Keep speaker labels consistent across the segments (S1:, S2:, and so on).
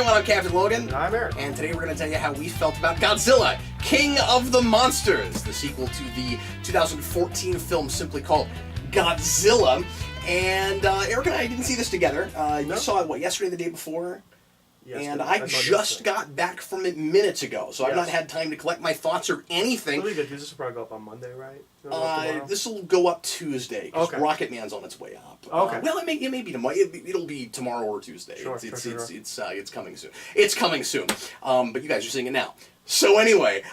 S1: everyone, I'm Captain Logan.
S2: And I'm Eric.
S1: And today we're going to tell you how we felt about Godzilla, King of the Monsters, the sequel to the 2014 film simply called Godzilla. And Eric and I didn't see this together. You saw it, yesterday or the day before? And I just got back from it minutes ago, so I've not had time to collect my thoughts or anything.
S2: Really good, because this will probably go up on Monday, right?
S1: This will go up Tuesday, because Rocket Man's on its way up.
S2: Okay.
S1: Well, it may be tomorrow. It'll be tomorrow or Tuesday.
S2: Sure,
S1: it's coming soon. It's coming soon. But you guys are seeing it now. So anyway,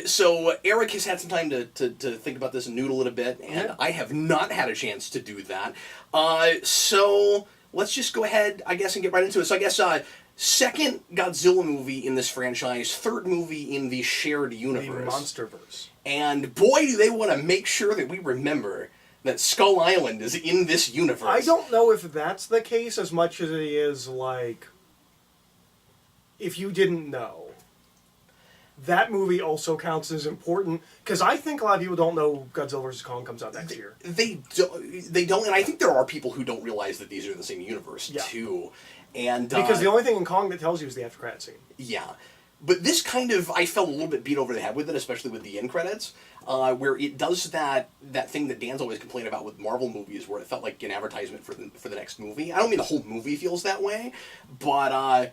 S1: so Eric has had some time to think about this and noodle it a bit, and I have not had a chance to do that. So let's just go ahead, I guess, and get right into it. So I guess second Godzilla movie in this franchise, third movie in the shared universe.
S2: The Monsterverse.
S1: And boy, do they want to make sure that we remember that Skull Island is in this universe.
S2: I don't know if that's the case as much as it is, like, if you didn't know. That movie also counts as important, because I think a lot of people don't know Godzilla vs. Kong comes out next year.
S1: They don't, and I think there are people who don't realize that these are in the same universe, too. And
S2: because the only thing in Kong that tells you is the after credit scene.
S1: Yeah. But this kind of, I felt a little bit beat over the head with it, especially with the end credits, where it does that thing that Dan's always complained about with Marvel movies, where it felt like an advertisement for the next movie. I don't mean the whole movie feels that way, but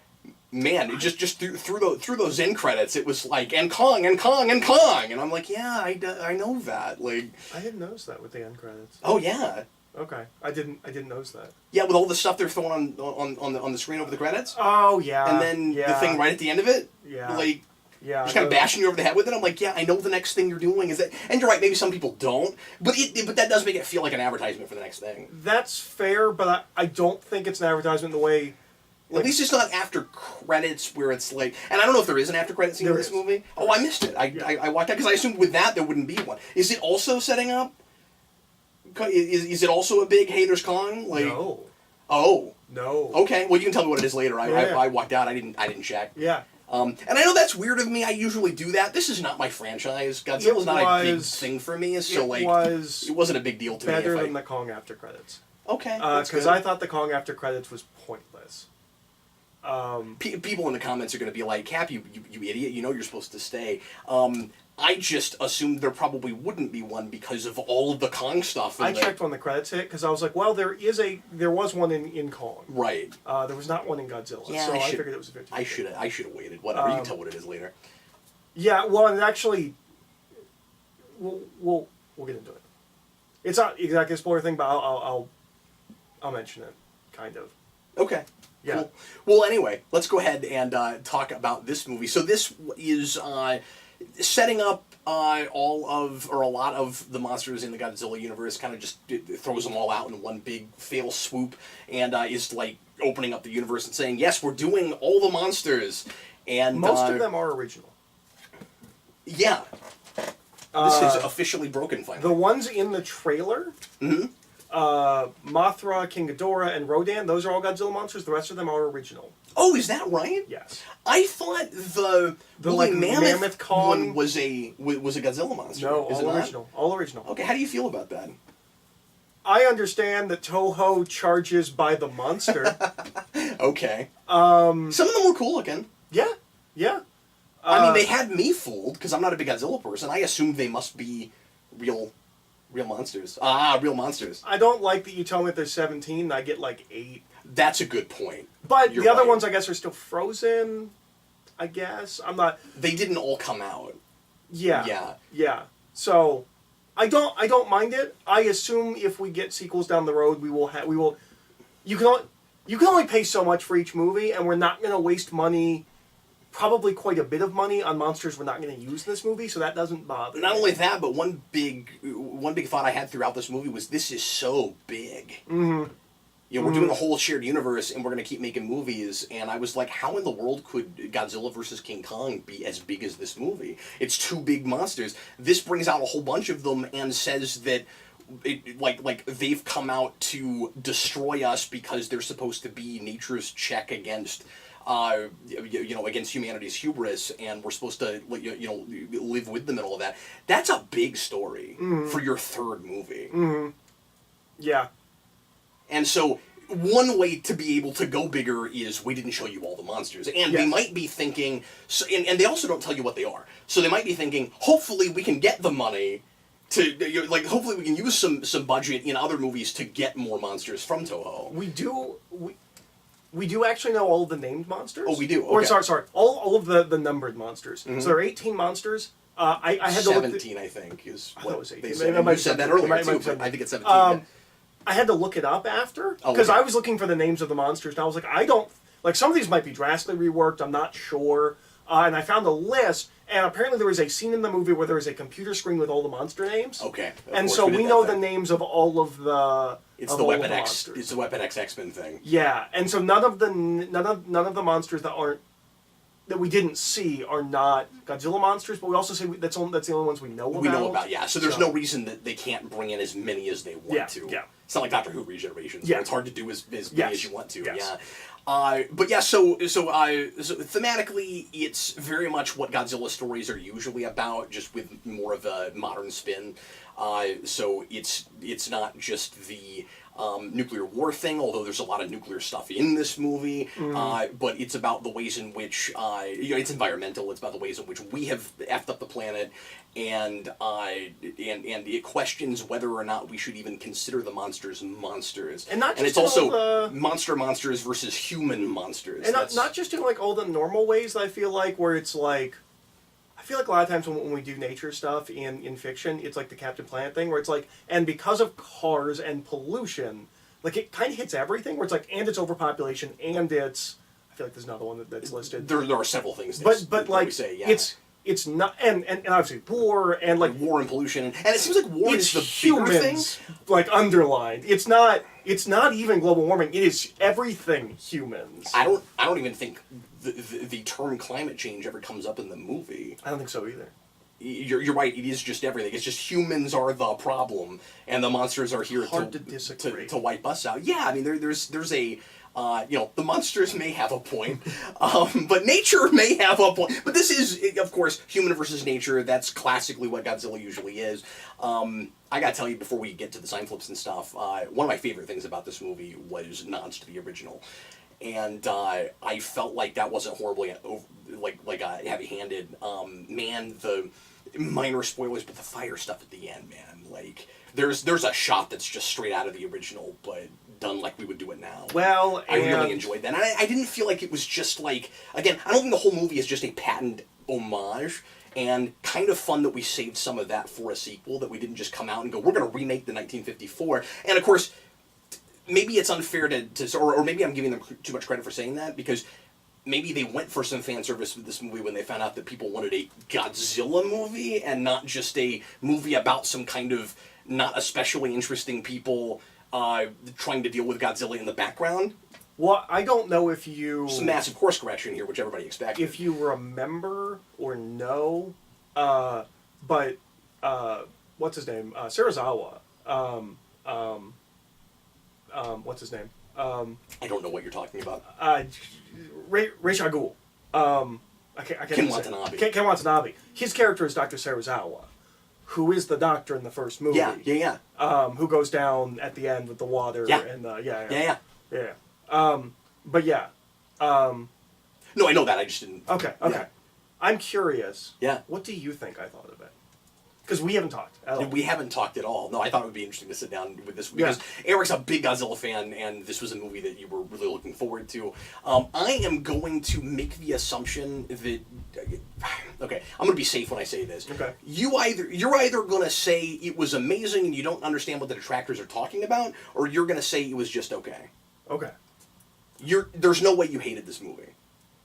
S1: man, it just through those end credits, it was like, and Kong, and Kong, and Kong, and I'm like, yeah, I know that. Like,
S2: I didn't notice that with the end credits.
S1: Oh yeah.
S2: Okay, I didn't notice that.
S1: Yeah, with all the stuff they're throwing on the screen over the credits.
S2: Oh yeah.
S1: And then the thing right at the end of it.
S2: Yeah.
S1: Like. Yeah, just kind of bashing you over the head with it. I'm like, yeah, I know the next thing you're doing is that, and you're right. Maybe some people don't, but that does make it feel like an advertisement for the next thing.
S2: That's fair, but I don't think it's an advertisement in the way.
S1: Like, at least it's not after credits where it's like, and I don't know if there is an after credit scene in this movie. Oh, I missed it. I walked out because I assumed with that there wouldn't be one. Is it also setting up? Is it also a big hey, there's Kong? Like,
S2: no.
S1: Oh.
S2: No.
S1: Okay. Well, you can tell me what it is later. I walked out. I didn't check.
S2: Yeah.
S1: And I know that's weird of me. I usually do that. This is not my franchise. Godzilla's not a big thing for me, so it wasn't a big deal to me.
S2: Better than the Kong after credits.
S1: Okay.
S2: Because I thought the Kong after credits was pointless.
S1: People in the comments are going to be like, "Cap, you idiot! You know you're supposed to stay." I just assumed there probably wouldn't be one because of all of the Kong stuff.
S2: I checked when the credits hit because I was like, well, there was one in Kong.
S1: Right.
S2: There was not one in Godzilla,
S1: yeah,
S2: so I figured it was a 50-50.
S1: I should have waited. Whatever. You can tell what it is later.
S2: Yeah. Well, and actually, we'll get into it. It's not exactly a spoiler thing, but I'll mention it, kind of.
S1: Okay.
S2: Yeah.
S1: Cool. Well, anyway, let's go ahead and talk about this movie. So this is setting up a lot of the monsters in the Godzilla universe, kind of just throws them all out in one big fail swoop, and is like opening up the universe and saying, yes, we're doing all the monsters. And
S2: most of them are original.
S1: Yeah. This is officially broken finally.
S2: The ones in the trailer, Mothra, King Ghidorah, and Rodan, those are all Godzilla monsters. The rest of them are original.
S1: Oh, is that right?
S2: Yes.
S1: I thought the
S2: like
S1: mammoth
S2: Kong
S1: one was a Godzilla monster.
S2: No,
S1: is
S2: all
S1: it
S2: original.
S1: Not?
S2: All original.
S1: Okay, how do you feel about that?
S2: I understand that Toho charges by the monster.
S1: Okay. Some of them were cool looking.
S2: Yeah. Yeah.
S1: I mean, they had me fooled because I'm not a big Godzilla person. I assumed they must be real monsters. Real monsters.
S2: I don't like that you tell me that there's 17 and I get like 8.
S1: That's a good point.
S2: But the other ones, I guess, are still frozen. I guess I'm not. They
S1: didn't all come out.
S2: Yeah.
S1: Yeah.
S2: Yeah. So, I don't mind it. I assume if we get sequels down the road, we will. You can only pay so much for each movie, and we're not going to waste money. Probably quite a bit of money on monsters we're not going to use in this movie, so that doesn't bother me.
S1: Not only that, but one big thought I had throughout this movie was this is so big.
S2: Mm-hmm.
S1: You know, we're doing a whole shared universe, and we're going to keep making movies, and I was like, how in the world could Godzilla vs. King Kong be as big as this movie? It's two big monsters. This brings out a whole bunch of them and says that like they've come out to destroy us because they're supposed to be nature's check against against humanity's hubris, and we're supposed to live with them and all of that. That's a big story for your third movie.
S2: Yeah.
S1: And so one way to be able to go bigger is we didn't show you all the monsters. And they might be thinking, so, and they also don't tell you what they are. So they might be thinking, hopefully we can get the money to, like, hopefully we can use some budget in other movies to get more monsters from Toho.
S2: We do actually know all of the named monsters.
S1: Oh, we do?
S2: Okay.
S1: Or,
S2: sorry, all of the numbered monsters. So there are 18 monsters. I had
S1: 17, I think, is what
S2: I thought it was 18.
S1: they said. You said that earlier, too, but I think it's 17.
S2: I had to look it up after, because I was looking for the names of the monsters, and I was like, I don't... Like, some of these might be drastically reworked, I'm not sure. And I found a list, and apparently there was a scene in the movie where there was a computer screen with all the monster names.
S1: Okay.
S2: And so we know the names of all of the...
S1: It's the Weapon X. It's the Weapon X X-Men thing.
S2: Yeah, and so none of the monsters that we didn't see are not Godzilla monsters, but we also say that's the only ones we know about.
S1: We know about, yeah. So there's no reason that they can't bring in as many as they want to.
S2: Yeah.
S1: It's not like Doctor Who regenerations.
S2: Yeah.
S1: Where it's hard to do as many as you want to.
S2: Yes.
S1: Yeah. But yeah, so thematically, it's very much what Godzilla stories are usually about, just with more of a modern spin. So it's not just the nuclear war thing, although there's a lot of nuclear stuff in this movie. But it's about the ways in which it's environmental. It's about the ways in which we have effed up the planet, and it questions whether or not we should even consider the monsters monsters.
S2: And not just
S1: it's also monsters versus human monsters.
S2: And not just in like all the normal ways that I feel like, where it's like, I feel like a lot of times when we do nature stuff in fiction, it's like the Captain Planet thing, where it's like, and because of cars and pollution, like it kind of hits everything, where it's like, and it's overpopulation, and it's, I feel like there's another one that's listed.
S1: There are several things.
S2: But like, we say, it's not, and obviously war, and like
S1: war and pollution, and it seems like war is the
S2: humans,
S1: bigger thing.
S2: Like underlined. It's not even global warming. It is everything humans.
S1: I don't even think the term climate change ever comes up in the movie.
S2: I don't think so either.
S1: You're right. It is just everything. It's just humans are the problem, and the monsters are here to wipe us out. Yeah, I mean there's a. The monsters may have a point, but nature may have a point. But this is, of course, human versus nature. That's classically what Godzilla usually is. I gotta tell you, before we get to the sign flips and stuff, one of my favorite things about this movie was nods to the original. And I felt like that wasn't horribly, heavy-handed. Man, the minor spoilers, but the fire stuff at the end, man, like... There's a shot that's just straight out of the original, but done like we would do it now.
S2: Well,
S1: I really enjoyed that. And I didn't feel like it was just like, again, I don't think the whole movie is just a patent homage, and kind of fun that we saved some of that for a sequel, that we didn't just come out and go, we're going to remake the 1954. And of course, maybe it's unfair or maybe I'm giving them too much credit for saying that, because maybe they went for some fan service with this movie when they found out that people wanted a Godzilla movie and not just a movie about some kind of not especially interesting people trying to deal with Godzilla in the background.
S2: Well, I don't know if you...
S1: Some massive course correction here, which everybody expected.
S2: If you remember or know, but what's his name? Serizawa. What's his name?
S1: I don't know what you're talking about.
S2: Reisha Ghul. I can't
S1: Ken Watanabe.
S2: Ken Watanabe. His character is Dr. Serizawa, who is the doctor in the first movie.
S1: Yeah.
S2: Who goes down at the end with the water.
S1: Yeah.
S2: And
S1: Yeah.
S2: But yeah.
S1: No, I know that. I just didn't.
S2: Okay.
S1: Yeah.
S2: I'm curious.
S1: Yeah.
S2: What do you think I thought of it? Because we haven't talked at all.
S1: We haven't talked at all. No, I thought it would be interesting to sit down with this, because Eric's a big Godzilla fan, and this was a movie that you were really looking forward to. I am going to make the assumption that... Okay, I'm going to be safe when I say this.
S2: Okay.
S1: You're either going to say it was amazing and you don't understand what the detractors are talking about, or you're going to say it was just okay.
S2: Okay.
S1: There's no way you hated this movie.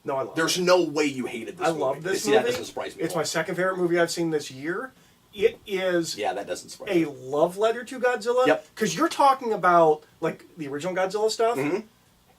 S2: No, I love it.
S1: There's no way you hated this movie.
S2: I love this movie.
S1: That doesn't surprise me.
S2: It's my second favorite movie I've seen this year. It is
S1: that doesn't surprise me.
S2: A love letter to Godzilla.
S1: Yep.
S2: Because you're talking about like the original Godzilla stuff.
S1: Mm-hmm.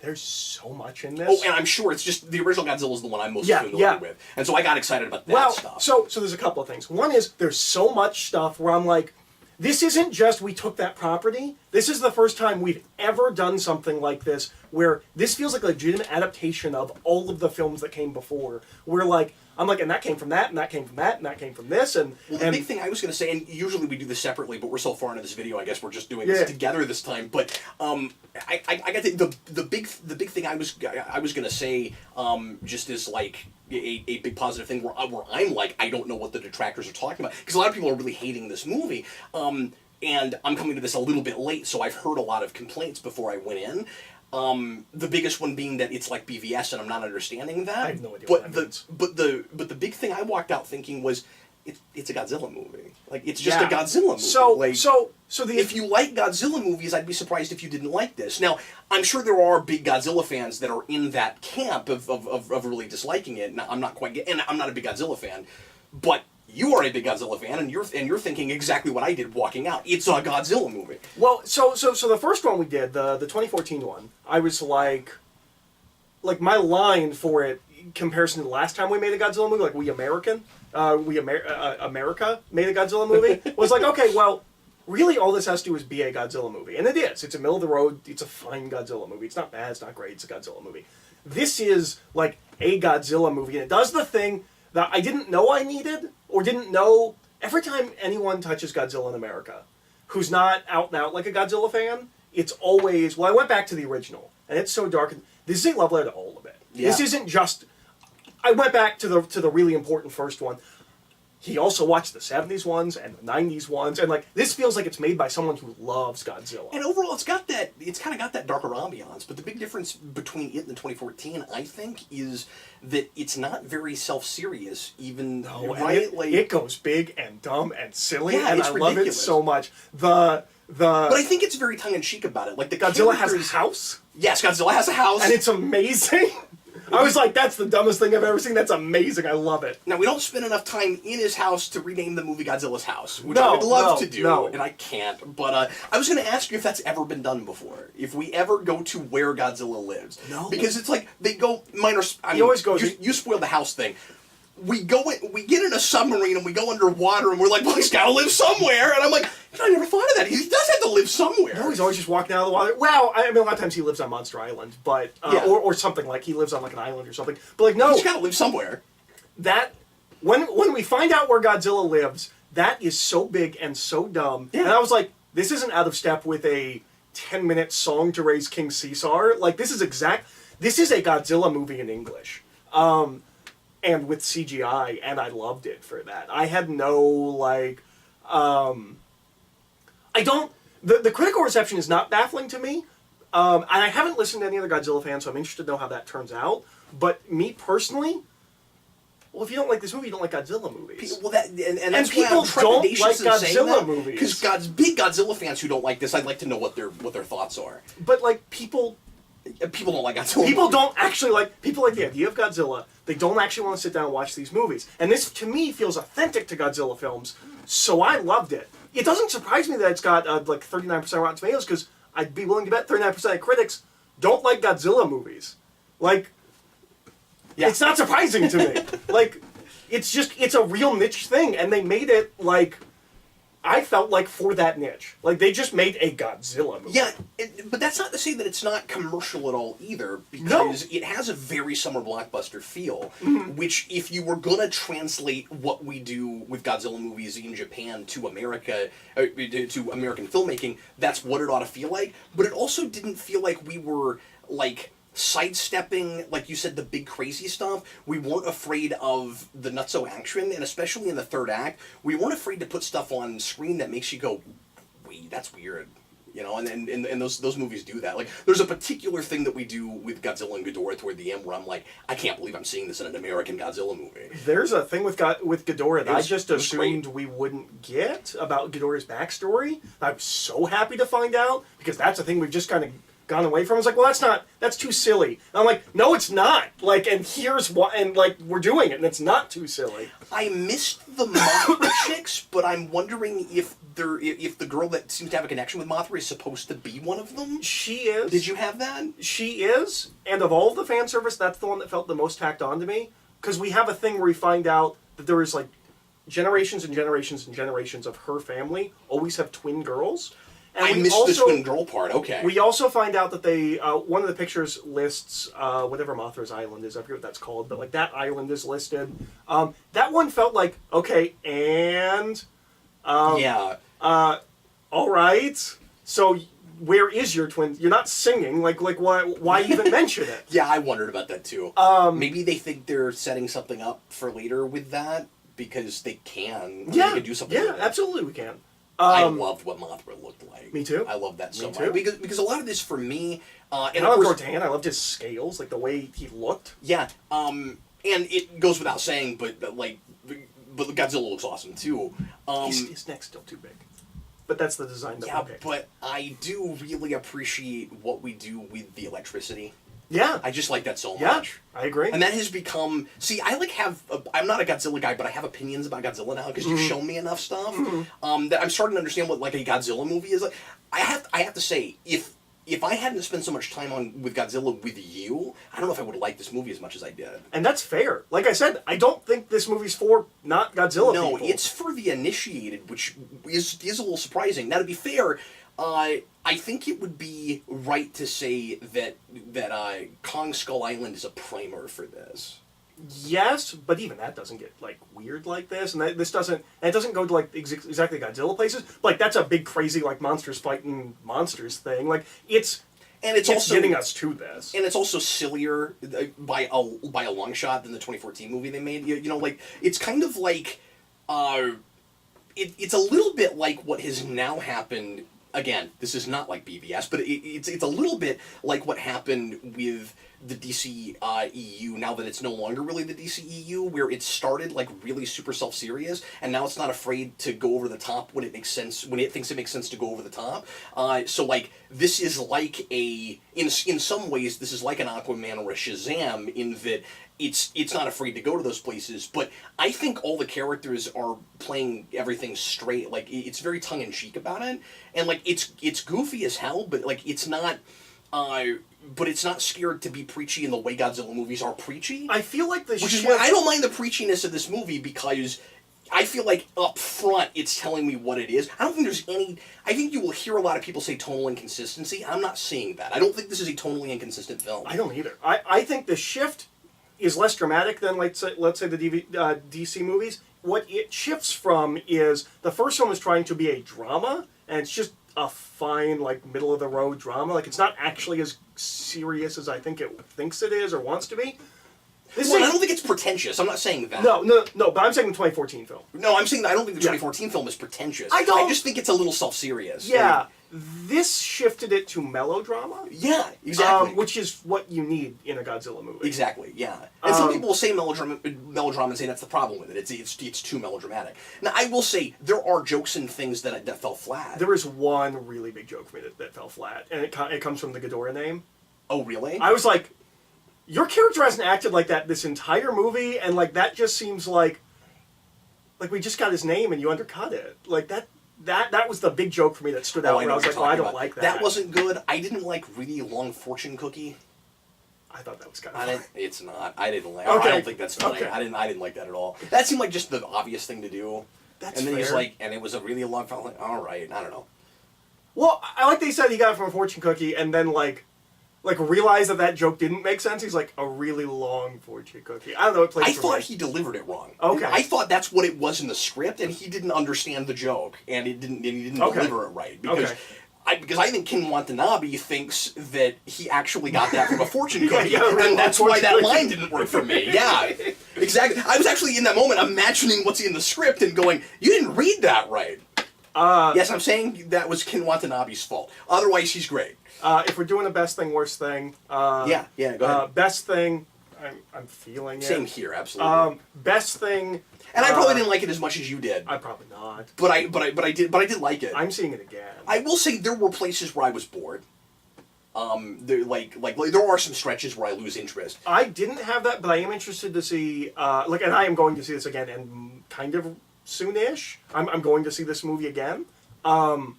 S2: There's so much in this.
S1: Oh, and I'm sure it's just the original Godzilla is the one I'm most familiar with, and so I got excited about that stuff.
S2: So there's a couple of things. One is there's so much stuff where I'm like, this isn't just we took that property This is the first time we've ever done something like this, where this feels like a legitimate adaptation of all of the films that came before. Where like, I'm like, and that came from that, and that came from that, and that came from this, and...
S1: Well, the big thing I was going to say, and usually we do this separately, but we're so far into this video, I guess we're just doing this together this time, but I got the big thing I was going to say, just as like a big positive thing where I'm like, I don't know what the detractors are talking about, because a lot of people are really hating this movie, and I'm coming to this a little bit late, so I've heard a lot of complaints before I went in. The biggest one being that it's like BVS, and I'm not understanding that.
S2: I have no idea what that means.
S1: But the big thing I walked out thinking was, it's a Godzilla movie. Like, it's just a Godzilla movie.
S2: So
S1: if you like Godzilla movies, I'd be surprised if you didn't like this. Now, I'm sure there are big Godzilla fans that are in that camp of really disliking it. And I'm not quite, and I'm not a big Godzilla fan, but you are a big Godzilla fan, and you're thinking exactly what I did walking out. It's a Godzilla movie.
S2: Well, so the first one we did, the 2014 one, I was like my line for it, in comparison to the last time we made a Godzilla movie, like America made a Godzilla movie, was like, okay, well, really all this has to do is be a Godzilla movie. And it is. It's a middle of the road, it's a fine Godzilla movie. It's not bad, it's not great, it's a Godzilla movie. This is like a Godzilla movie, and it does the thing that I didn't know I needed, or didn't know. Every time anyone touches Godzilla in America, who's not out and out like a Godzilla fan, it's always, well, I went back to the original, and it's so dark. This is a love letter to all of it. Yeah. This isn't just, I went back to the really important first one. He also watched the 70s ones and the 90s ones, and like, this feels like it's made by someone who loves Godzilla.
S1: And overall, it's kind of got that darker ambiance, but the big difference between it and the 2014, I think, is that it's not very self-serious, even though, right?
S2: It goes big and dumb and silly, and I
S1: ridiculous.
S2: love it so much. But
S1: I think it's very tongue-in-cheek about it. Like, the
S2: Godzilla has a house?
S1: Yes, Godzilla has a house.
S2: And it's amazing. I was like, that's the dumbest thing I've ever seen. That's amazing. I love it.
S1: Now, we don't spend enough time in his house to rename the movie Godzilla's House, which I would love to do, and I can't. But I was going to ask you if that's ever been done before. If we ever go to where Godzilla lives.
S2: No.
S1: Because it's like, they go minor...
S2: He always goes...
S1: You spoiled the house thing. We get in a submarine and we go underwater and we're like, well, he's got to live somewhere. And I'm like, I never thought of that. He does have to live somewhere.
S2: No, he's always just walking out of the water. Well, I mean, a lot of times he lives on Monster Island, but or something like he lives on like an island or something. But like, no,
S1: he's got to live somewhere.
S2: That when we find out where Godzilla lives, that is so big and so dumb. Yeah. And I was like, this isn't out of step with a 10-minute song to raise King Caesar. Like, this is a Godzilla movie in English. And with CGI, and I loved it for that. I had no, like, the critical reception is not baffling to me, and I haven't listened to any other Godzilla fans, so I'm interested to know how that turns out, but me personally, well, if you don't like this movie, you don't like Godzilla movies.
S1: Well, and that's
S2: people don't like Godzilla movies.
S1: Because big Godzilla fans who don't like this, I'd like to know what their thoughts are.
S2: But, like, people
S1: don't like Godzilla.
S2: People like the idea of Godzilla. They don't actually want to sit down and watch these movies. And this, to me, feels authentic to Godzilla films, so I loved it. It doesn't surprise me that it's got, like, 39% Rotten Tomatoes, because I'd be willing to bet 39% of critics don't like Godzilla movies. Like, It's not surprising to me. Like, it's a real niche thing, and they made it, like, I felt like for that niche. Like, they just made a Godzilla movie.
S1: Yeah, but that's not to say that it's not commercial at all either, because it has a very summer blockbuster feel, which if you were going to translate what we do with Godzilla movies in Japan to America, to American filmmaking, that's what it ought to feel like. But it also didn't feel like we were, like, sidestepping, like you said, the big crazy stuff. We weren't afraid of the nutso action, and especially in the third act, we weren't afraid to put stuff on screen that makes you go, wait, that's weird. You know, and those movies do that. Like, there's a particular thing that we do with Godzilla and Ghidorah toward the end where I'm like, I can't believe I'm seeing this in an American Godzilla movie.
S2: There's a thing with Ghidorah that I just assumed we wouldn't get about Ghidorah's backstory. I'm so happy to find out, because that's a thing we've just kind of gone away from. I was like, well, that's too silly. And I'm like, no, it's not. Like, and here's why, and like, we're doing it, and it's not too silly.
S1: I missed the Mothra chicks, but I'm wondering if the girl that seems to have a connection with Mothra is supposed to be one of them.
S2: She is.
S1: Did you have that?
S2: She is, and of all of the fan service, that's the one that felt the most tacked on to me, because we have a thing where we find out that there is like generations and generations and generations of her family always have twin girls. And
S1: I
S2: we
S1: missed
S2: also,
S1: the twin girl part. Okay.
S2: We also find out that they one of the pictures lists whatever Mothra's island is. I forget what that's called, but like that island is listed. That one felt like okay, and
S1: yeah.
S2: all right. So where is your twin? You're not singing. Like why even mention it?
S1: Yeah, I wondered about that too. Maybe they think they're setting something up for later with that because they can. They can do something.
S2: Yeah,
S1: with it.
S2: absolutely, we can.
S1: I loved what Mothra looked like.
S2: Me too.
S1: I love that so
S2: Me too.
S1: much because a lot of this for me,
S2: And I love Gordan. I loved his scales, like the way he looked.
S1: Yeah, and it goes without saying, but Godzilla looks awesome too.
S2: His neck's still too big, but that's the design that we picked.
S1: But I do really appreciate what we do with the electricity.
S2: Yeah,
S1: I just like that so
S2: yeah,
S1: much.
S2: I agree.
S1: And that has become... See, I I'm not a Godzilla guy, but I have opinions about Godzilla now because you've shown me enough stuff that I'm starting to understand what like a Godzilla movie is like. I have to say, if I hadn't spent so much time with Godzilla with you, I don't know if I would have liked this movie as much as I did.
S2: And that's fair. Like I said, I don't think this movie's for not Godzilla
S1: No,
S2: people.
S1: it's for the initiated, which is a little surprising. Now, to be fair, I think it would be right to say that Kong Skull Island is a primer for this.
S2: Yes, but even that doesn't get like weird like this, and it doesn't go to like exactly Godzilla places. But, like that's a big crazy like monsters fighting monsters thing. Like it's also getting us to this,
S1: and it's also sillier by a long shot than the 2014 movie they made. You know, like it's kind of like it's a little bit like what has now happened. Again, this is not like BVS, but it's a little bit like what happened with the DC EU, now that it's no longer really the DC EU, where it started like really super self-serious, and now it's not afraid to go over the top when it makes sense, when it thinks it makes sense to go over the top. So like, this is like in some ways, this is like an Aquaman or a Shazam in that it's not afraid to go to those places, but I think all the characters are playing everything straight. Like, it's very tongue-in-cheek about it, and like, it's goofy as hell, but like, it's not... but it's not scared to be preachy in the way Godzilla movies are preachy.
S2: I feel like
S1: which is why I don't mind the preachiness of this movie, because I feel like up front it's telling me what it is. I don't think there's any... I think you will hear a lot of people say tonal inconsistency. I'm not seeing that. I don't think this is a tonally inconsistent film.
S2: I don't either. I think the shift is less dramatic than let's say the DC movies. What it shifts from is the first one was trying to be a drama, and it's just a fine, like, middle-of-the-road drama. Like, it's not actually as serious as I think it thinks it is or wants to be.
S1: I don't think it's pretentious. I'm not saying that.
S2: No, but I'm saying the 2014 film.
S1: No, I'm saying that I don't think the 2014 film is pretentious.
S2: I
S1: just think it's a little self-serious.
S2: Yeah. This shifted it to melodrama.
S1: Yeah, exactly.
S2: Which is what you need in a Godzilla movie.
S1: Exactly, yeah. And some people will say melodrama and say that's the problem with it. It's too melodramatic. Now, I will say, there are jokes and things that fell flat.
S2: There is one really big joke for me that fell flat, and it comes from the Ghidorah name.
S1: Oh, really?
S2: I was like, your character hasn't acted like that this entire movie, and like that just seems like we just got his name and you undercut it. Like that was the big joke for me that stood out. Where I was like, I don't like that.
S1: That wasn't good. I didn't like Really Long Fortune Cookie.
S2: I thought that was kind of funny.
S1: It's not. I didn't like.
S2: Okay.
S1: I don't think that's funny.
S2: Okay.
S1: I didn't like that at all. That seemed like just the obvious thing to do.
S2: That's
S1: and then
S2: fair.
S1: he's like, and it was a really long film. Like, all right, I don't know.
S2: Well, I like they said he got it from a fortune cookie, and then like realized that joke didn't make sense. He's like, a really long fortune cookie. I don't know.
S1: I thought he delivered it wrong.
S2: Okay.
S1: I thought that's what it was in the script, and he didn't understand the joke, and he didn't deliver it right because.
S2: Okay.
S1: Because I think Ken Watanabe thinks that he actually got that from a fortune cookie,
S2: really
S1: and that's why that
S2: cookie.
S1: line didn't work for me. Yeah, exactly. I was actually in that moment imagining what's in the script and going, "You didn't read that right." Yes, I'm saying that was Ken Watanabe's fault. Otherwise, he's great.
S2: If we're doing a best thing, worst thing,
S1: yeah, go ahead.
S2: Best thing, I'm feeling it.
S1: Same here, absolutely.
S2: Best thing,
S1: and I probably didn't like it as much as you did.
S2: I probably not.
S1: But I did like it.
S2: I'm seeing it again.
S1: I will say there were places where I was bored. There are some stretches where I lose interest. I
S2: didn't have that, but I am interested to see. And I am going to see this again, and kind of soonish. I'm going to see this movie again. I'm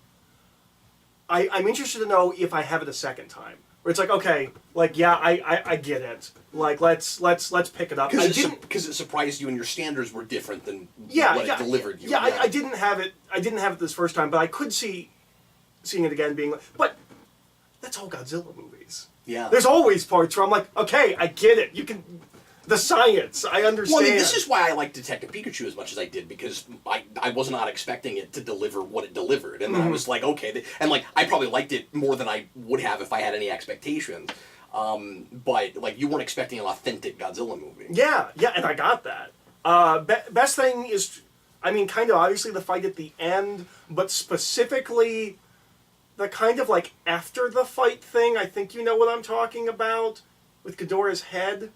S2: interested to know if I have it a second time. Where it's like, okay, I get it. Like, let's pick it up.
S1: Because it surprised you, and your standards were different than what it delivered you.
S2: Yeah, I didn't have it. I didn't have it this first time, but I could see seeing it again, being like, but that's all Godzilla movies.
S1: Yeah.
S2: There's always parts where I'm like, okay, I get it. You can, the science, I understand.
S1: Well, I mean, this is why I like Detective Pikachu as much as I did, because I was not expecting it to deliver what it delivered, and then I was like, okay, and like I probably liked it more than I would have if I had any expectations. But like you weren't expecting an authentic Godzilla movie.
S2: Yeah, and I got that. Best thing is, I mean, kind of obviously the fight at the end, but specifically the kind of like after the fight thing. I think you know what I'm talking about with Ghidorah's head.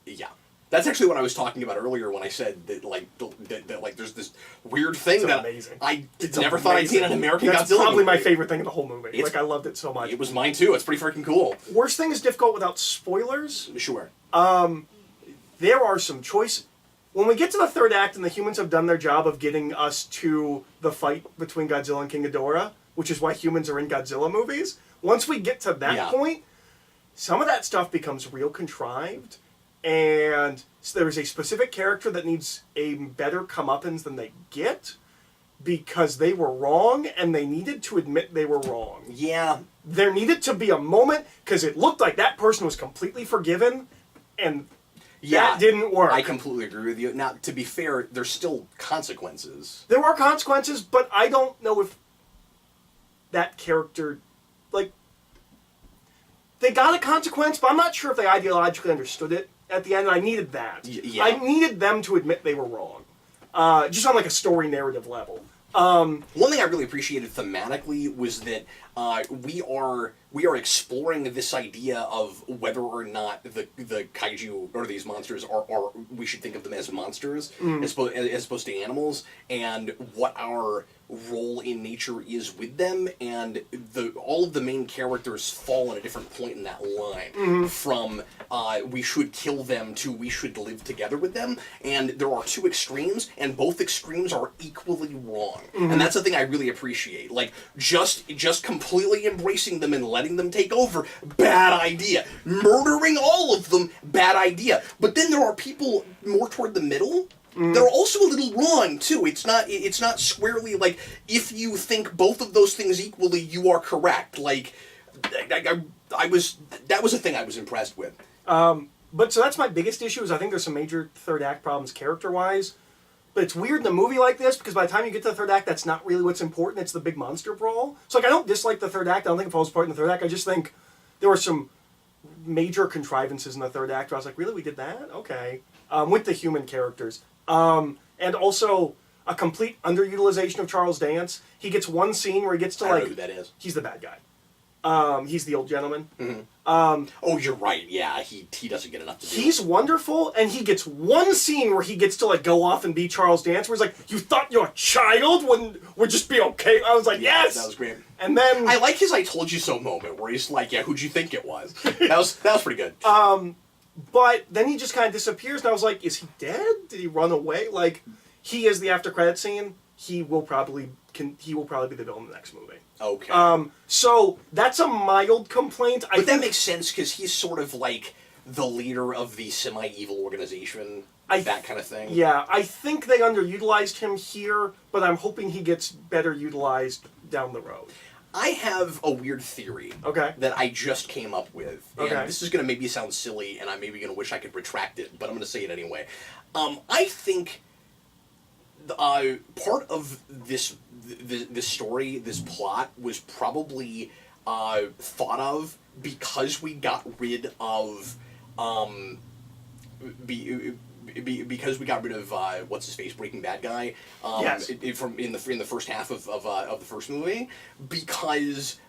S1: Yeah. That's actually what I was talking about earlier when I said that, like, that like there's this weird thing
S2: It's
S1: that
S2: amazing.
S1: I
S2: It's
S1: never thought I'd seen an American
S2: That's
S1: Godzilla
S2: probably
S1: movie.
S2: my favorite thing in the whole movie.
S1: It's-
S2: Like, I loved it so much.
S1: It was mine too. It's pretty freaking cool.
S2: Worst thing is difficult without spoilers.
S1: Sure.
S2: There are some choices. When we get to the third act and the humans have done their job of getting us to the fight between Godzilla and King Ghidorah, which is why humans are in Godzilla movies, once we get to that point, some of that stuff becomes real contrived, and so there is a specific character that needs a better comeuppance than they get because they were wrong and they needed to admit they were wrong.
S1: Yeah.
S2: There needed to be a moment because it looked like that person was completely forgiven, and that didn't work.
S1: I completely agree with you. Now, to be fair, there's still consequences.
S2: There are consequences, but I don't know if that character, like, they got a consequence, but I'm not sure if they ideologically understood it at the end, and I needed that.
S1: Yeah.
S2: I needed them to admit they were wrong. Just on, like, a story narrative level.
S1: One thing I really appreciated thematically was that we are exploring this idea of whether or not the kaiju or these monsters are we should think of them as monsters as opposed to animals, and what our role in nature is with them, and all of the main characters fall at a different point in that line from we should kill them to we should live together with them, and there are two extremes, and both extremes are equally wrong, and that's the thing I really appreciate. Like just completely embracing them and letting them take over, bad idea. Murdering all of them, bad idea. But then there are people more toward the middle. They're also a little wrong too. It's not squarely like if you think both of those things equally, you are correct. Like that was a thing I was impressed with.
S2: But so that's my biggest issue, is I think there's some major third act problems character-wise. But it's weird in a movie like this, because by the time you get to the third act, that's not really what's important. It's the big monster brawl. So, like, I don't dislike the third act. I don't think it falls apart in the third act. I just think there were some major contrivances in the third act where I was like, really, we did that? Okay. With the human characters. And also a complete underutilization of Charles Dance. He gets one scene where he gets to,
S1: I
S2: like...
S1: don't know who that is.
S2: He's the bad guy. He's the old gentleman.
S1: Oh, you're right. Yeah, he doesn't get enough to do.
S2: He's wonderful, and he gets one scene where he gets to, like, go off and be Charles Dance, where he's like, you thought your child would just be okay? I was like, yes!
S1: That was great.
S2: And then...
S1: I like his I told you so moment, where he's like, yeah, who'd you think it was? That was pretty good.
S2: But then he just kind of disappears, and I was like, is he dead? Did he run away? Like, he is the after credit scene. He will probably be the villain in the next movie.
S1: Okay.
S2: So that's a mild complaint.
S1: But that makes sense, because he's sort of like the leader of the semi-evil organization, that kind of thing.
S2: Yeah, I think they underutilized him here, but I'm hoping he gets better utilized down the road.
S1: I have a weird theory that I just came up with. And this is going to maybe sound silly, and I'm maybe going to wish I could retract it, but I'm going to say it anyway. I think part of this story, this plot, was probably thought of because we got rid of because we got rid of what's his face, Breaking Bad guy, from in the first half of the first movie, because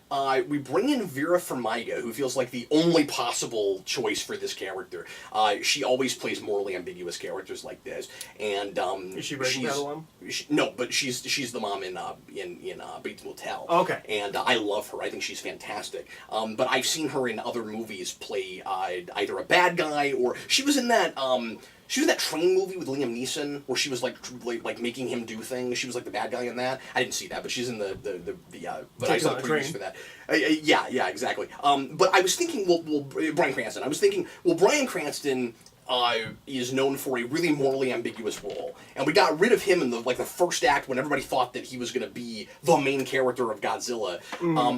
S1: we bring in Vera Farmiga, who feels like the only possible choice for this character. She always plays morally ambiguous characters like this, and
S2: is she Breaking Bad alum?
S1: No, but she's the mom in Bates Motel.
S2: Okay,
S1: and I love her. I think she's fantastic. But I've seen her in other movies play either a bad guy, or she was in that. She was in that train movie with Liam Neeson, where she was like making him do things. She was like the bad guy in that. I didn't see that, but she's in the but I saw the previews for that. Yeah, exactly. But I was thinking, well, Bryan Cranston. I was thinking, well, Bryan Cranston is known for a really morally ambiguous role, and we got rid of him in the first act when everybody thought that he was going to be the main character of Godzilla.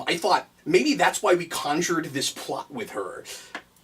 S1: I thought maybe that's why we conjured this plot with her.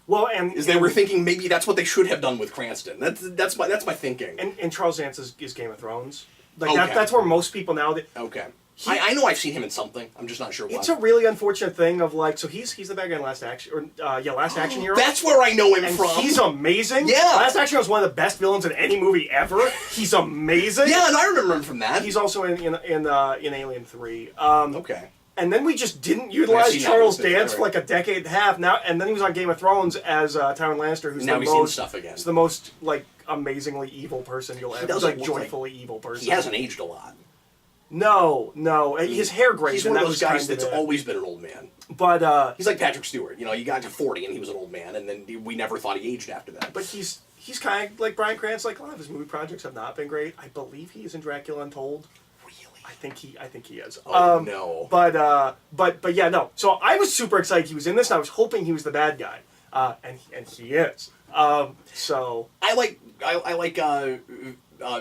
S2: Well,
S1: they were thinking maybe that's what they should have done with Cranston. That's my thinking.
S2: And Charles Dance is Game of Thrones.
S1: Okay.
S2: That's where most people now.
S1: Okay. I know I've seen him in something. I'm just not sure what.
S2: It's a really unfortunate thing of so he's the bad guy in Last Action Last Action Hero.
S1: That's where I know him
S2: and
S1: from.
S2: He's amazing.
S1: Yeah.
S2: Last Action Hero is one of the best villains in any movie ever. He's amazing.
S1: Yeah, and I remember him from that.
S2: He's also in Alien 3.
S1: Okay.
S2: And then we just didn't utilize Charles Dance for a decade and a half now. And then he was on Game of Thrones as Tywin Lannister, who's
S1: now
S2: the
S1: we've seen
S2: most
S1: stuff again.
S2: He's the most amazingly evil person you'll ever. He's joyfully evil person.
S1: He hasn't aged a lot.
S2: No. His hair gray.
S1: He's one of those guys that's always been an old man.
S2: But
S1: he's like Patrick Stewart. He got to 40 and he was an old man, and then we never thought he aged after that.
S2: But he's kind of like Bryan Cranston. A lot of his movie projects have not been great. I believe he is in Dracula Untold.
S1: Really?
S2: I think he is.
S1: Oh no.
S2: But yeah, no. So I was super excited he was in this, and I was hoping he was the bad guy, and he is. So
S1: I like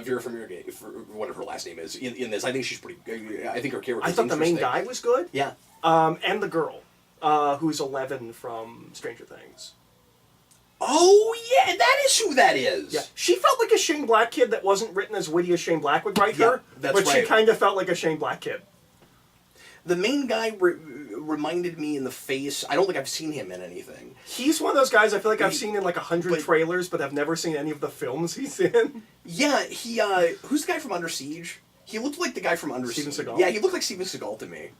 S1: Vera Farmiga, for whatever her last name is, in this. I think she's pretty good. I think her character.
S2: I thought the main guy was good.
S1: Yeah.
S2: And the girl, who's 11 from Stranger Things.
S1: Oh yeah, that is who that is.
S2: Yeah, she felt like a Shane Black kid that wasn't written as witty as Shane Black would write her.
S1: That's
S2: but
S1: right.
S2: she kind of felt like a Shane Black kid.
S1: The main guy reminded me in the face. I don't think I've seen him in anything.
S2: He's one of those guys I feel like I've seen in 100 trailers, but I've never seen any of the films he's in.
S1: Yeah, he. Who's the guy from Under Siege? He looked like the guy from Under Siege.
S2: Steven Seagal?
S1: Yeah, he looked like Steven Seagal to me.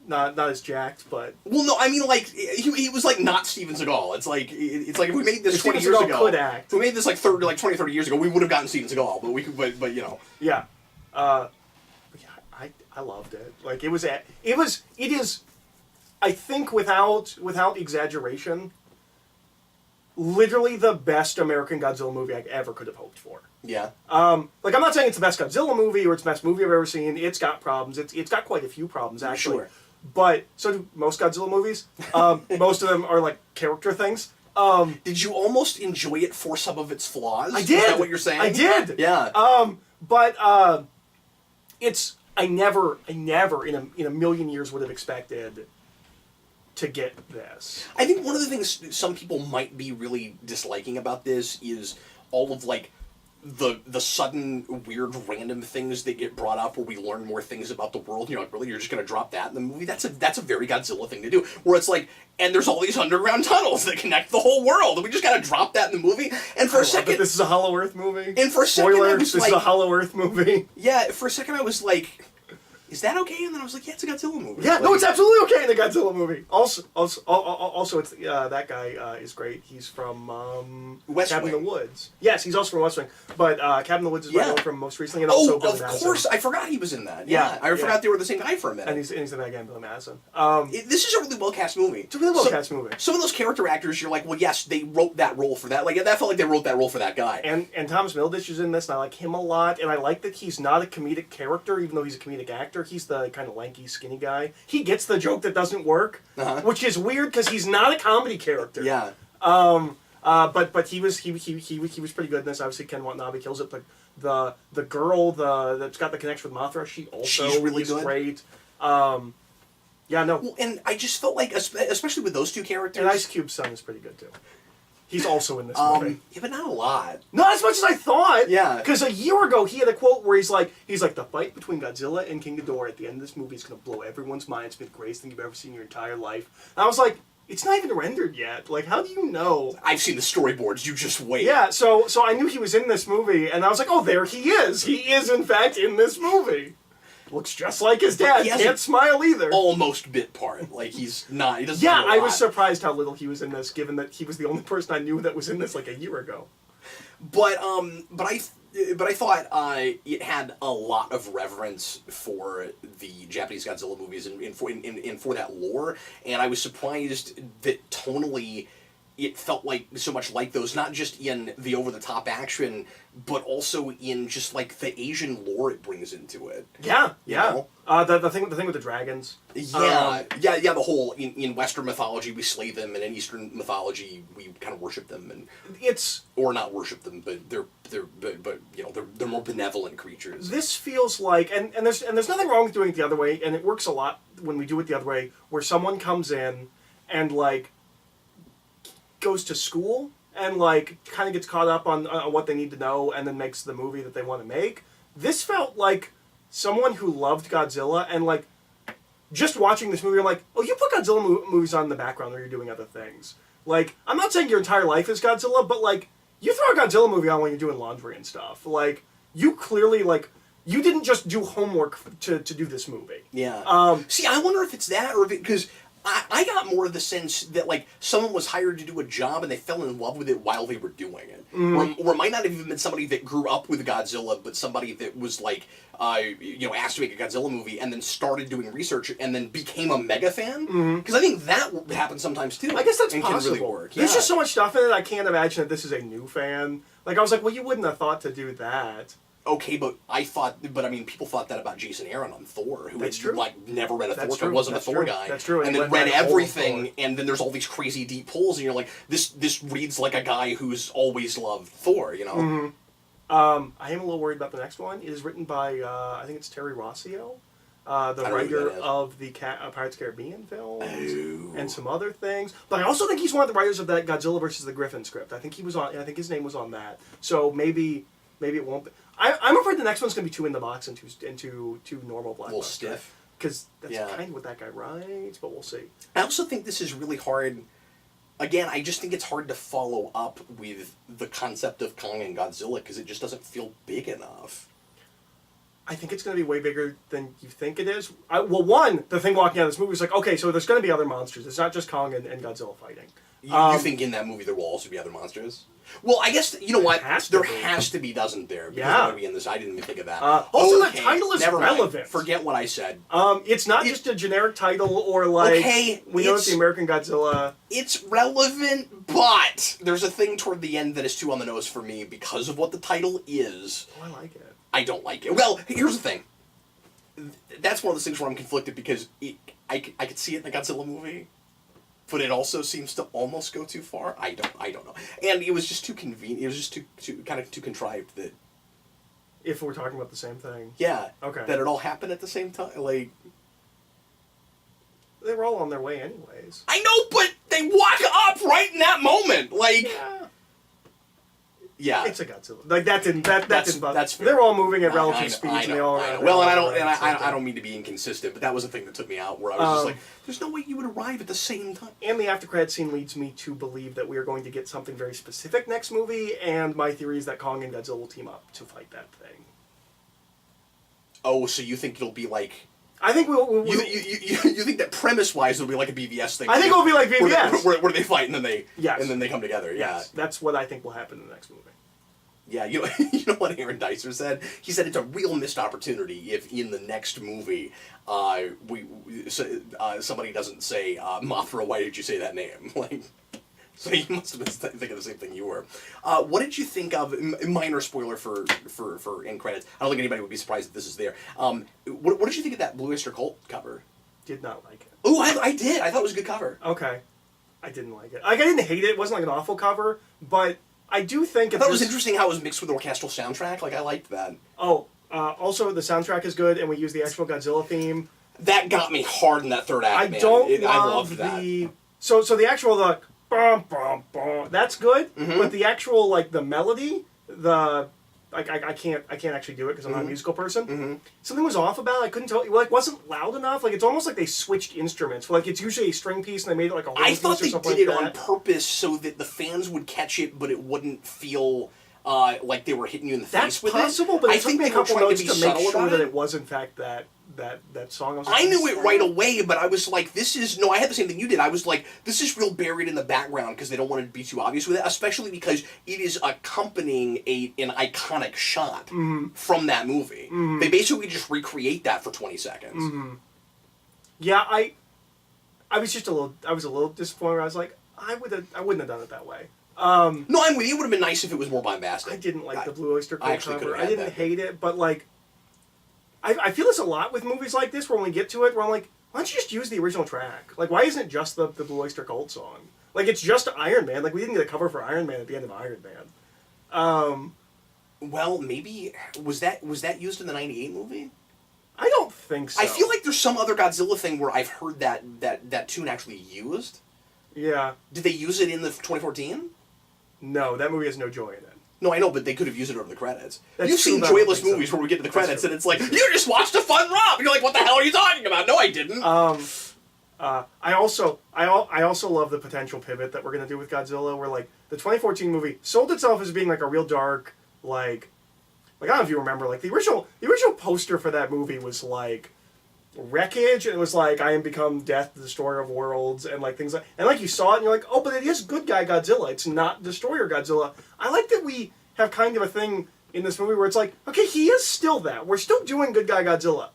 S2: Not as jacked, but...
S1: Well, no, I mean, he was, not Steven Seagal. It's like if we made this 20
S2: Steven
S1: years
S2: Seagal
S1: ago...
S2: could act.
S1: If we made this, 20, 30 years ago, we would have gotten Steven Seagal, but we could, but you know...
S2: Yeah. I loved it. It is, I think, without exaggeration, literally the best American Godzilla movie I ever could have hoped for.
S1: Yeah.
S2: I'm not saying it's the best Godzilla movie or it's the best movie I've ever seen. It's got problems. It's got quite a few problems, actually.
S1: Sure.
S2: But so do most Godzilla movies. Most of them are character things.
S1: Did you almost enjoy it for some of its flaws?
S2: I did.
S1: Is that what you're saying?
S2: I did.
S1: Yeah.
S2: But it's I never in a million years would have expected to get this.
S1: I think one of the things some people might be really disliking about this is all of the sudden weird random things that get brought up where we learn more things about the world. And you're like, really, you're just going to drop that in the movie? That's a very Godzilla thing to do. Where it's and there's all these underground tunnels that connect the whole world, and we just got to drop that in the movie. And for a second,
S2: this is a Hollow Earth movie.
S1: And for a second,
S2: spoiler, this is a Hollow Earth movie.
S1: Yeah, for a second I was like, is that okay? And then I was like, yeah, it's a Godzilla movie.
S2: Yeah, no, it's absolutely okay in a Godzilla movie. Also, it's that guy is great. He's from
S1: West
S2: Cabin in
S1: Wing.
S2: the Woods. Yes, he's also from West Wing. But Cabin in the Woods is what I know from most recently, and also Billy Madison.
S1: Of course, I forgot he was in that.
S2: Yeah,
S1: I forgot they were the same guy for a minute.
S2: And he's the bad guy in Billy Madison.
S1: This is a really well cast movie.
S2: It's a really well cast movie.
S1: Some of those character actors, you're like, well, yes, they wrote that role for that. That felt like they wrote that role for that guy.
S2: And Thomas Middleditch is in this, and I like him a lot. And I like that he's not a comedic character, even though he's a comedic actor. He's the kind of lanky, skinny guy. He gets the joke that doesn't work, which is weird because he's not a comedy character.
S1: Yeah.
S2: But he was pretty good in this. Obviously, Ken Watanabe kills it. But the girl that's got the connection with Mothra, she's really good. Great. Yeah, no.
S1: Well, and I just felt like, especially with those two characters,
S2: and Ice Cube's son is pretty good too. He's also in this movie.
S1: Yeah, but not a lot.
S2: Not as much as I thought.
S1: Yeah.
S2: Because a year ago, he had a quote where he's like, the fight between Godzilla and King Ghidorah at the end of this movie is going to blow everyone's mind. It's been the greatest thing you've ever seen in your entire life. And I was like, it's not even rendered yet. How do you know?
S1: I've seen the storyboards. You just wait.
S2: Yeah, so I knew he was in this movie, and I was like, oh, there he is. He is, in fact, in this movie. Looks just like his dad. Can't smile either.
S1: Almost bit part. He's not. He doesn't.
S2: Yeah, I was surprised how little he was in this, given that he was the only person I knew that was in this a year ago.
S1: But I thought it had a lot of reverence for the Japanese Godzilla movies and for that lore, and I was surprised that tonally it felt like so much like those, not just in the over-the-top action, but also in just like the Asian lore it brings into it.
S2: Yeah, yeah.
S1: You
S2: The thing with the dragons.
S1: Yeah, the whole in Western mythology we slay them, and in Eastern mythology we kind of worship them, and or not worship them, but they're more benevolent creatures.
S2: This feels like, and there's nothing wrong with doing it the other way, and it works a lot when we do it the other way, where someone comes in and like goes to school and like kind of gets caught up on what they need to know, and then makes the movie that they want to make. This felt like someone who loved Godzilla, and like just watching this movie, I'm like, oh, you put Godzilla movies on in the background when you're doing other things. Like, I'm not saying your entire life is Godzilla, but like, you throw a Godzilla movie on when you're doing laundry and stuff. Like, you clearly like, you didn't just do homework to do this movie.
S1: Yeah. See, I wonder if it's that, or if it, because I got more of the sense that like someone was hired to do a job and they fell in love with it while they were doing it, or it might not have even been somebody that grew up with Godzilla, but somebody that was like, asked to make a Godzilla movie and then started doing research and then became a mega fan. Because I think that happens sometimes too.
S2: I guess that's possible.
S1: Can really work.
S2: There's just so much stuff in it. I can't imagine that this is a new fan. Like, I was like, well, you wouldn't have thought to do that.
S1: Okay, but people thought that about Jason Aaron on Thor, who
S2: That's
S1: had
S2: true.
S1: like never read a
S2: That's
S1: Thor,
S2: true.
S1: wasn't
S2: That's
S1: a Thor
S2: true.
S1: guy.
S2: That's true.
S1: And then read everything, and then there's all these crazy deep pulls, and you're like, this reads like a guy who's always loved Thor, you know?
S2: I am a little worried about the next one. It is written by, I think it's Terry Rossio, the writer of the Pirates of the Caribbean films, and some other things. But I also think he's one of the writers of that Godzilla versus the Griffin script. I think he was on. I think his name was on that. So maybe it won't be. I'm afraid the next one's going to be too in the box and too normal blockbuster.
S1: A little stiff.
S2: Because that's kind of what that guy writes, but we'll see.
S1: I also think this is really hard. Again, I just think it's hard to follow up with the concept of Kong and Godzilla because it just doesn't feel big enough.
S2: I think it's going to be way bigger than you think it is. The thing walking out of this movie is like, okay, so there's going to be other monsters. It's not just Kong and Godzilla fighting.
S1: You think in that movie there will also be other monsters? Well, I guess, you know what? There has to be, doesn't there? Because they're going to be in this. I didn't even think of that.
S2: Also, the title is relevant.
S1: Mind. Forget what I said.
S2: It's not just a generic title or like, we know it's the American Godzilla.
S1: It's relevant, but there's a thing toward the end that is too on the nose for me because of what the title is.
S2: Oh, I like it.
S1: I don't like it. Well, here's the thing. That's one of those things where I'm conflicted because I could see it in the Godzilla movie. But it also seems to almost go too far. I don't know. And it was just too convenient. It was just too contrived that.
S2: If we're talking about the same thing.
S1: Yeah.
S2: Okay.
S1: That it all happened at the same time. Like.
S2: They were all on their way anyways.
S1: I know, but they walk up right in that moment. Like. Yeah.
S2: It's a Godzilla. Like that didn't bother.
S1: That's fair.
S2: They're all moving at relative speeds, and they all.
S1: Well, I don't mean to be inconsistent, but that was the thing that took me out, where I was just like, "There's no way you would arrive at the same time."
S2: And the after credit scene leads me to believe that we are going to get something very specific next movie, and my theory is that Kong and Godzilla will team up to fight that thing.
S1: Oh, so you think it'll be like?
S2: I think we'll
S1: you think that premise-wise it'll be like a BVS thing?
S2: I think it'll be like BVS,
S1: where they fight and then they come together.
S2: Yes.
S1: Yeah,
S2: that's what I think will happen in the next movie.
S1: Yeah, you know what Aaron Dicer said? He said it's a real missed opportunity if in the next movie somebody doesn't say, Mothra, why did you say that name? Like, so he must have been thinking the same thing you were. What did you think of, minor spoiler for end credits, I don't think anybody would be surprised that this is there. What did you think of that Blue Oyster Cult cover?
S2: Did not like it.
S1: Oh, I did. I thought it was a good cover.
S2: Okay. I didn't like it. Like, I didn't hate it. It wasn't like an awful cover, but I do think...
S1: I thought it was interesting how it was mixed with the orchestral soundtrack. Like, I liked that.
S2: Also, the soundtrack is good, and we use the actual Godzilla theme.
S1: That got me hard in that third act, man. I loved that.
S2: So the actual, bum, bum, bum, that's good, but the actual, like, the melody, I can't actually do it because I'm not a musical person. Something was off about it. I couldn't tell. It wasn't loud enough. Like, it's almost like they switched instruments. Like, it's usually a string piece and they made it like a whole piece or something.
S1: I thought they did it on purpose so that the fans would catch it, but it wouldn't feel like they were hitting you in the face with it.
S2: That's possible, but it took me a couple notes to make sure that it was in fact that song. I was like,
S1: I knew it right away, but I was like, I had the same thing you did. I was like, this is real buried in the background because they don't want it to be too obvious with it, especially because it is accompanying an iconic shot from that movie. They basically just recreate that for 20 seconds.
S2: Yeah, I was a little disappointed. I was like, I wouldn't have done it that way.
S1: No, I'm with you. It would have been nice if it was more bombastic.
S2: I didn't like the Blue Oyster
S1: I
S2: Cult
S1: actually
S2: cover.
S1: could've
S2: I
S1: had
S2: didn't
S1: that.
S2: hate it, but like, I feel this a lot with movies like this, where when we get to it, where I'm like, why don't you just use the original track? Like, why isn't it just the Blue Oyster Cult song? Like, it's just Iron Man. Like, we didn't get a cover for Iron Man at the end of Iron Man.
S1: Well, maybe was that used in the '98 movie?
S2: I don't think so.
S1: I feel like there's some other Godzilla thing where I've heard that tune actually used.
S2: Yeah.
S1: Did they use it in the 2014?
S2: No, that movie has no joy in it.
S1: No, I know, but they could have used it over the credits.
S2: That's
S1: You've
S2: true,
S1: seen
S2: but I don't
S1: joyless
S2: think so.
S1: movies where we get to the
S2: That's
S1: credits
S2: true.
S1: and it's like, you just watched a fun romp! You're like, what the hell are you talking about? No, I didn't.
S2: I also love the potential pivot that we're gonna do with Godzilla, where like the 2014 movie sold itself as being like a real dark, like I don't know if you remember, like the original poster for that movie was like wreckage, and it was like, I am become death, the destroyer of worlds, and like things like, and like you saw it and you're like, oh, but it is good guy Godzilla, it's not destroyer Godzilla. I like that we have kind of a thing in this movie where it's like, okay, he is still that, we're still doing good guy Godzilla,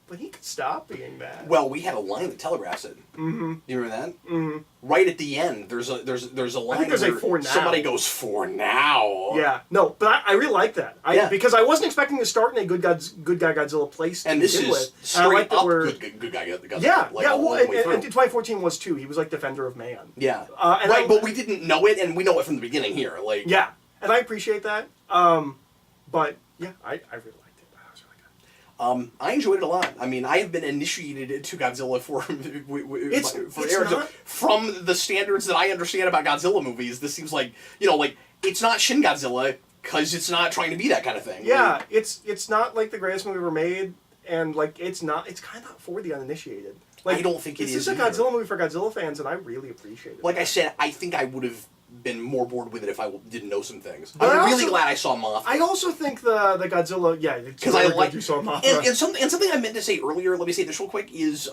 S2: but he could stop being that.
S1: Well, we had a line that telegraphs it. Mm-hmm. You remember that? Mm-hmm. Right at the end, there's a line.
S2: I think there's
S1: where
S2: a for now.
S1: somebody goes for now.
S2: Yeah, no, but I really like that. Because I wasn't expecting to start in a good guy Godzilla place.
S1: And this is straight up good guy Godzilla.
S2: Yeah,
S1: like,
S2: yeah.
S1: all
S2: Well,
S1: the way through.
S2: and 2014 was too. He was like Defender of Man.
S1: Yeah,
S2: and
S1: right. But we didn't know it, and we know it from the beginning here. Like,
S2: yeah, and I appreciate that. But yeah, I really liked it. That was really good.
S1: I enjoyed it a lot. I mean, I have been initiated to Godzilla from the standards that I understand about Godzilla movies. This seems like, like it's not Shin Godzilla because it's not trying to be that kind of thing.
S2: Yeah,
S1: Like,
S2: it's not like the greatest movie ever made, and like it's kind of not for the uninitiated. Like,
S1: I don't think it is
S2: This is a
S1: either.
S2: Godzilla movie for Godzilla fans, and I really appreciate it.
S1: Like I said, I think I would have been more bored with it if I didn't know some things.
S2: But
S1: I'm
S2: I
S1: really
S2: also-
S1: glad I saw Mothra.
S2: I also think the Godzilla,
S1: Because I like
S2: you saw Mothra.
S1: and something I meant to say earlier. Let me say this real quick. Is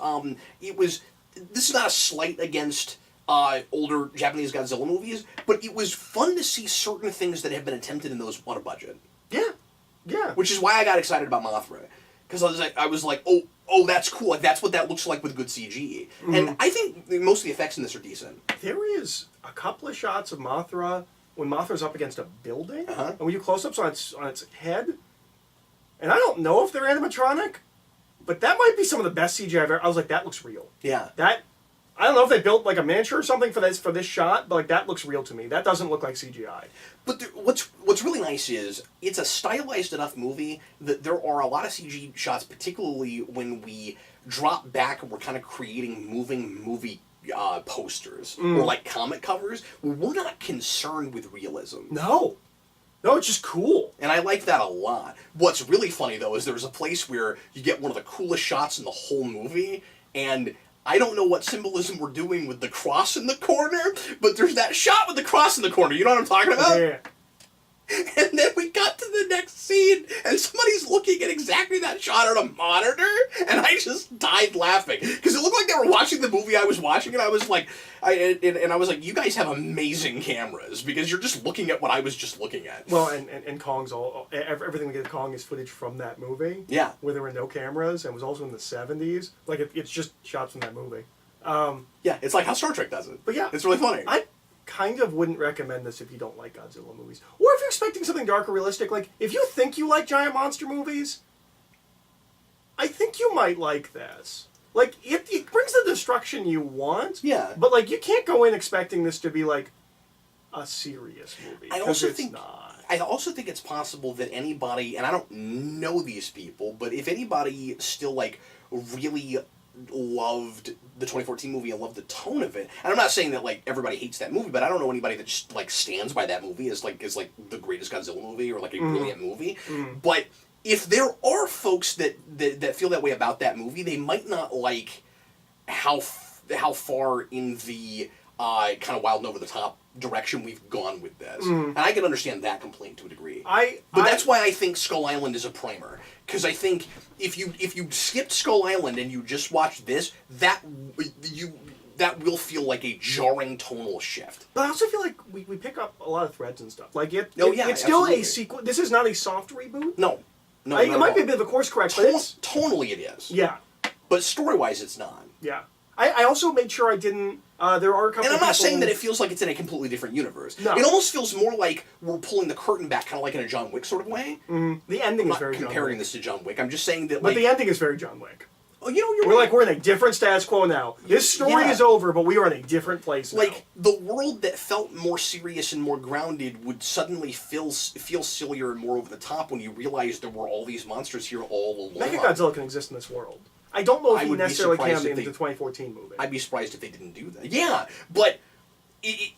S1: this is not a slight against older Japanese Godzilla movies, but it was fun to see certain things that have been attempted in those on a budget.
S2: Yeah.
S1: Which is why I got excited about Mothra, because I was like, oh, that's cool. Like that's what that looks like with good CG.
S2: Mm-hmm.
S1: And I think most of the effects in this are decent.
S2: There is a couple of shots of Mothra when Mothra's up against a building,
S1: Uh-huh.
S2: and we do close-ups on its head. And I don't know if they're animatronic, but that might be some of the best CGI I've ever. I was like, that looks real.
S1: Yeah.
S2: I don't know if they built like a miniature or something for this shot, but like that looks real to me. That doesn't look like CGI.
S1: But what's really nice is it's a stylized enough movie that there are a lot of CG shots, particularly when we drop back and we're kind of creating moving movie posters or like comic covers, where we're not concerned with realism.
S2: No, it's just cool.
S1: And I like that a lot. What's really funny though is there's a place where you get one of the coolest shots in the whole movie, and I don't know what symbolism we're doing with the cross in the corner, but there's that shot with the cross in the corner. You know what I'm talking about?
S2: Yeah.
S1: And then we got to the next scene, and somebody's looking at exactly that shot on a monitor, and I just died laughing because it looked like they were watching the movie I was watching, and I was like, you guys have amazing cameras because you're just looking at what I was just looking at.
S2: Well, and Kong's everything we get of Kong is footage from that movie.
S1: Yeah.
S2: Where there were no cameras, and it was also in the 70s. Like it's just shots from that movie.
S1: Yeah, it's like how Star Trek does it.
S2: But yeah,
S1: it's really funny.
S2: I kind of wouldn't recommend this if you don't like Godzilla movies, or if you're expecting something dark or realistic. Like if you think you like giant monster movies, I think you might like this. Like it brings the destruction you want.
S1: Yeah.
S2: But like you can't go in expecting this to be like a serious movie.
S1: I also think
S2: not.
S1: I also think it's possible that anybody, and I don't know these people, but if anybody still like really loved the 2014 movie and loved the tone of it, and I'm not saying that like everybody hates that movie, but I don't know anybody that just like stands by that movie as like the greatest Godzilla movie or like a brilliant movie. But if there are folks that feel that way about that movie, they might not like how far in the kind of wild and over the top direction we've gone with this, and I can understand that complaint to a degree. But that's why I think Skull Island is a primer, because I think if you skipped Skull Island and you just watched this, that will feel like a jarring tonal shift.
S2: But I also feel like we pick up a lot of threads and stuff. Like it's still
S1: absolutely.
S2: a sequel. This is not a soft reboot.
S1: No,
S2: it might be a bit of a course correct, but it's
S1: tonally it is.
S2: yeah.
S1: But story-wise, it's not.
S2: Yeah. I also made sure I didn't. There are a couple.
S1: And I'm not
S2: people...
S1: saying that it feels like it's in a completely different universe.
S2: No.
S1: It almost feels more like we're pulling the curtain back, kind of like in a John Wick sort of way.
S2: The ending
S1: I'm
S2: is
S1: not
S2: very
S1: comparing
S2: John Wick.
S1: this to John Wick. I'm just saying that,
S2: But
S1: like,
S2: the ending is very John Wick.
S1: oh, you know, you're
S2: We're
S1: right.
S2: like, we're in a different status quo now. This story
S1: Yeah.
S2: is over, but we are in a different place now.
S1: Like, the world that felt more serious and more grounded would suddenly feel sillier and more over the top when you realize there were all these monsters here all along.
S2: Mechagodzilla can exist in this world. I don't know if
S1: I
S2: he
S1: would be
S2: necessarily
S1: surprised
S2: can
S1: if
S2: in
S1: they-
S2: the 2014 movie.
S1: I'd be surprised if they didn't do that. Yeah, but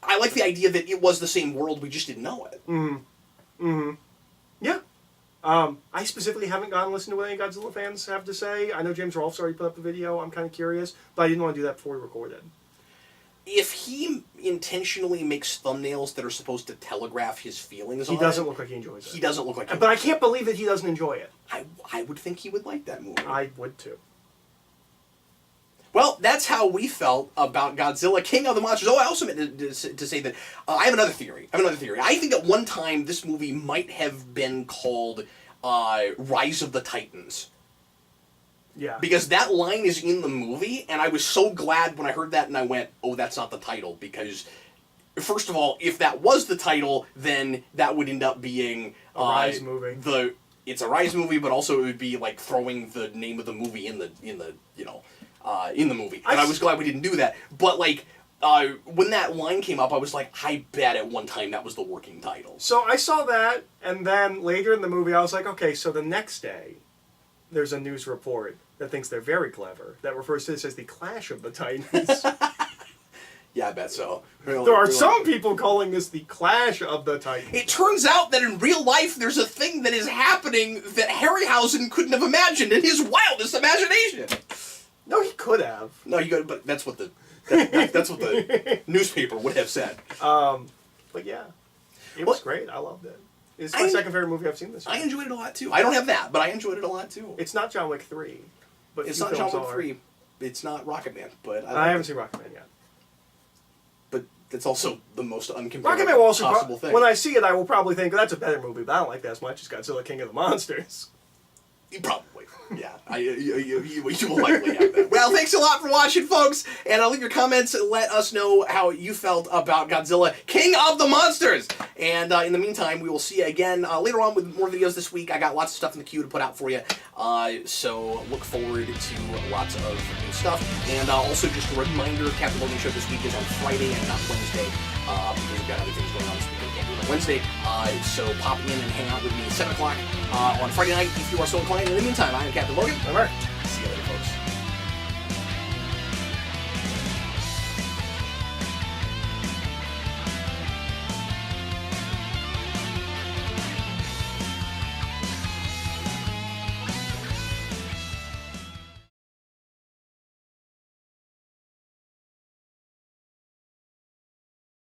S1: I like the idea that it was the same world, we just didn't know it.
S2: Yeah. I specifically haven't gone and listened to what any Godzilla fans have to say. I know James Rolfe's already put up the video. I'm kind of curious, but I didn't want to do that before we recorded.
S1: If he intentionally makes thumbnails that are supposed to telegraph his feelings
S2: He
S1: on
S2: doesn't
S1: it,
S2: look like he enjoys it.
S1: he doesn't look like
S2: But I can't believe that he doesn't enjoy it.
S1: I would think he would like that movie.
S2: I would too.
S1: Well, that's how we felt about Godzilla, King of the Monsters. Oh, I also meant to say that I have another theory. I think at one time this movie might have been called Rise of the Titans.
S2: Yeah.
S1: Because that line is in the movie, and I was so glad when I heard that, and I went, oh, that's not the title. Because, first of all, if that was the title, then that would end up being...
S2: A Rise movie.
S1: It's a Rise movie, but also it would be like throwing the name of the movie in the movie. And I was glad we didn't do that. But, like, when that line came up, I was like, I bet at one time that was the working title.
S2: So I saw that, and then later in the movie, I was like, okay, so the next day, there's a news report that thinks they're very clever, that refers to this as the Clash of the Titans.
S1: Yeah, I bet so.
S2: There are some people calling this the Clash of the Titans.
S1: It turns out that in real life, there's a thing that is happening that Harryhausen couldn't have imagined in his wildest imagination.
S2: No, he could have.
S1: No, you got, but that's what the that's what the newspaper would have said.
S2: But yeah, it was
S1: Well,
S2: great. I loved it. It's my second favorite movie I've seen this year.
S1: I enjoyed it a lot too. I don't have that, but I enjoyed it a lot too.
S2: It's not John Wick 3. But
S1: It's
S2: few
S1: not John
S2: films
S1: Wick
S2: are.
S1: 3. It's not Rocket Man, but
S2: I haven't seen Rocket Man yet.
S1: But it's also the most uncomparable
S2: Rocket Man will also
S1: possible thing.
S2: when I see it, I will probably think that's a better movie, but I don't like that as much as Godzilla King of the Monsters.
S1: Probably. Yeah. You will likely have that. Well, thanks a lot for watching, folks. And leave your comments and let us know how you felt about Godzilla, King of the Monsters. And in the meantime, we will see you again later on with more videos this week. I got lots of stuff in the queue to put out for you. So look forward to lots of new stuff. And also just a reminder, Captain Logan Show this week is on Friday and not Wednesday. Because we've got other things going on this week. We can't do it on Wednesday. So pop in and hang out with me at 7 o'clock on Friday night if you are so inclined. In the meantime, I am Captain Logan.
S2: All right.